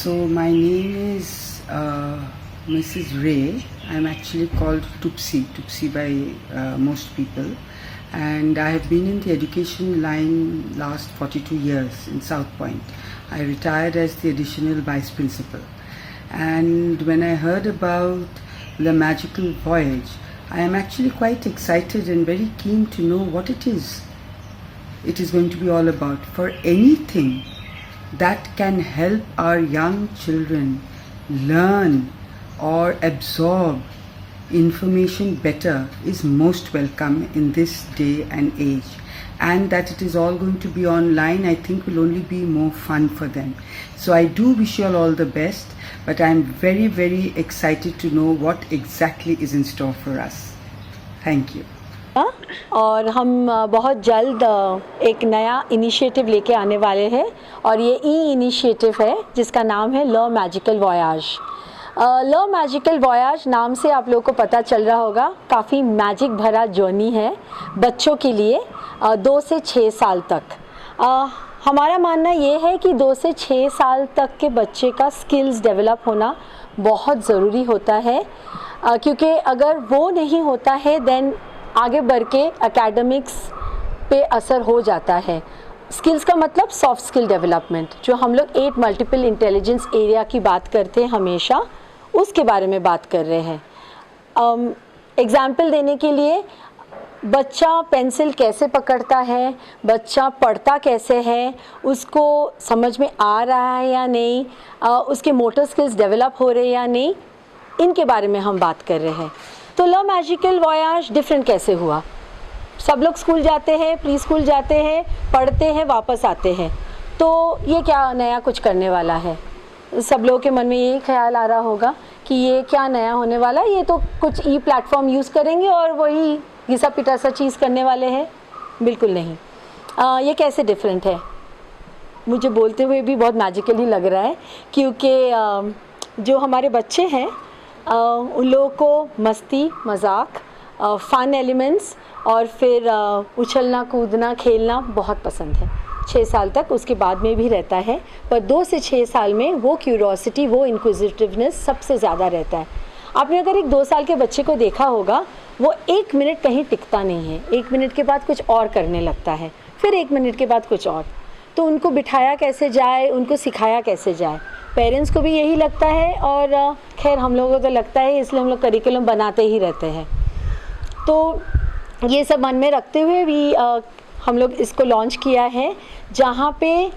So my name is Mrs. Ray. I'm actually called Tupsi by most people. And I have been in the education line last 42 years in South Point. I retired as the additional vice principal. And when I heard about the magical voyage, I am actually quite excited and very keen to know what it is going to be all about. For anything that can help our young children learn or absorb information better is most welcome in this day and age. And that it is all going to be online, I think will only be more fun for them. So I do wish you all the best, but I'm very, very excited to know what exactly is in store for us. Thank you. और हम बहुत जल्द एक नया initiative लेके आने वाले हैं और ये इनिशिएटिव है जिसका नाम है लर्न मैजिकल वॉयाज। लर्न मैजिकल वॉयाज नाम से आप लोगों को पता चल रहा होगा, काफ़ी मैजिक भरा जर्नी है बच्चों के लिए 2 से 6 साल तक। हमारा मानना ये है कि 2 से 6 साल तक के बच्चे का स्किल्स डेवलप होना बहुत ज़रूरी होता है, क्योंकि अगर वो नहीं होता है देन आगे बढ़ के एकेडमिक्स पे असर हो जाता है। स्किल्स का मतलब सॉफ्ट स्किल डेवलपमेंट, जो हम लोग 8 मल्टीपल इंटेलिजेंस एरिया की बात करते हैं हमेशा, उसके बारे में बात कर रहे हैं। एग्जाम्पल देने के लिए, बच्चा पेंसिल कैसे पकड़ता है, बच्चा पढ़ता कैसे है, उसको समझ में आ रहा है या नहीं, उसके मोटर स्किल्स डेवलप हो रहे हैं या नहीं, इनके बारे में हम बात कर रहे हैं। तो लर्न मैजिकल वॉयाज डिफरेंट कैसे हुआ? सब लोग स्कूल जाते हैं, प्री स्कूल जाते हैं, पढ़ते हैं, वापस आते हैं, तो ये क्या नया कुछ करने वाला है? सब लोगों के मन में यही ख्याल आ रहा होगा कि ये क्या नया होने वाला है, ये तो कुछ प्लेटफॉर्म यूज़ करेंगे और वही घिसा पिटा सा चीज़ करने वाले हैं। बिल्कुल नहीं। ये कैसे डिफरेंट है? मुझे बोलते हुए भी बहुत मैजिकल ही लग रहा है, क्योंकि जो हमारे बच्चे हैं उन लोगों को मस्ती, मजाक, फ़न एलिमेंट्स और फिर उछलना, कूदना, खेलना बहुत पसंद है। 6 साल तक, उसके बाद में भी रहता है, पर 2 से 6 साल में वो क्यूरोसिटी, वो इंक्विजिटिवनेस सबसे ज़्यादा रहता है। आपने अगर एक 2 साल के बच्चे को देखा होगा, वो 1 मिनट कहीं टिकता नहीं है, 1 मिनट के बाद कुछ और करने लगता है, फिर 1 मिनट के बाद कुछ और। तो उनको बिठाया कैसे जाए, उनको सिखाया कैसे जाए? पेरेंट्स को भी यही लगता है, और खैर हम लोगों को तो लगता है, इसलिए हम लोग करिकुलम बनाते ही रहते हैं। तो ये सब मन में रखते हुए भी हम लोग इसको लॉन्च किया है, जहाँ पे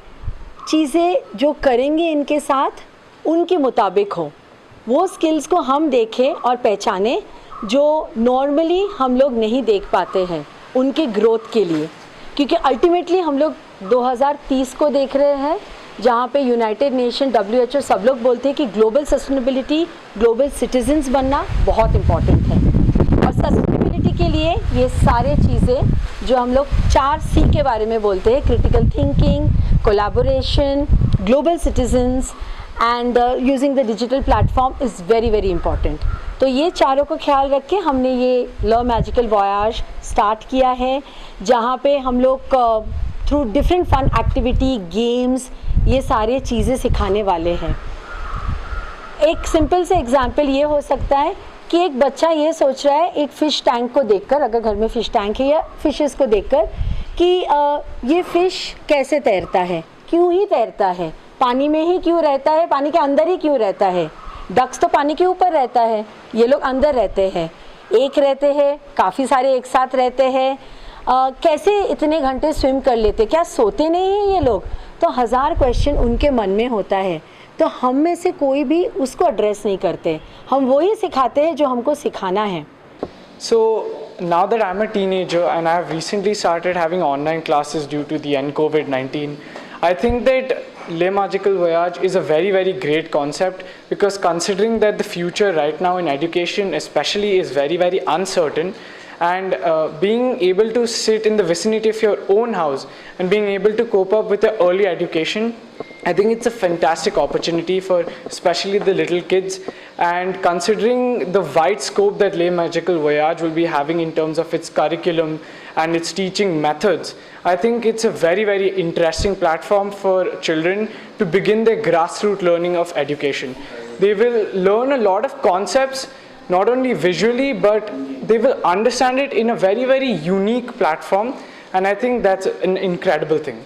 चीज़ें जो करेंगे इनके साथ उनके मुताबिक हो, वो स्किल्स को हम देखें और पहचानें जो नॉर्मली हम लोग नहीं देख पाते हैं उनके ग्रोथ के लिए। क्योंकि अल्टीमेटली हम लोग 2030 को देख रहे हैं, जहाँ पे यूनाइटेड नेशन, WHO सब लोग बोलते हैं कि ग्लोबल सस्टेनेबिलिटी, ग्लोबल सिटीजन्स बनना बहुत इम्पॉर्टेंट है। और सस्टेनेबिलिटी के लिए ये सारे चीज़ें जो हम लोग 4C के बारे में बोलते हैं, critical thinking, collaboration, global citizens and using the digital platform is very very important. तो ये चारों को ख्याल रख के हमने ये लर्न मैजिकल वॉयाज स्टार्ट किया है, जहाँ पे हम लोग through different fun activity, games, ये सारे चीज़ें सिखाने वाले हैं। एक सिंपल से एग्जांपल ये हो सकता है कि एक बच्चा ये सोच रहा है एक फ़िश टैंक को देखकर, अगर घर में फ़िश टैंक है, या फ़िशेस को देखकर कि ये फ़िश कैसे तैरता है, क्यों ही तैरता है, पानी में ही क्यों रहता है, पानी के अंदर ही क्यों रहता है। डक्स तो पानी के ऊपर रहता है, ये लोग अंदर रहते हैं, एक रहते हैं, काफ़ी सारे एक साथ रहते हैं, कैसे इतने घंटे स्विम कर लेते, क्या सोते नहीं हैं ये लोग? तो 1000 क्वेश्चन उनके मन में होता है। तो हम में से कोई भी उसको एड्रेस नहीं करते, हम वही सिखाते हैं जो हमको सिखाना है। So now that I'm a teenager and I have recently started having online classes due to the end COVID-19, I think that Le Magical Voyage is a very, very great concept, because considering that the future right now in education especially is very, very uncertain, and being able to sit in the vicinity of your own house and being able to cope up with the early education, I think it's a fantastic opportunity for especially the little kids. And considering the wide scope that Le Magical Voyage will be having in terms of its curriculum and it's teaching methods. I think it's a very, very interesting platform for children to begin their grassroots learning of education. They will learn a lot of concepts, not only visually, but they will understand it in a very, very unique platform, and I think that's an incredible thing.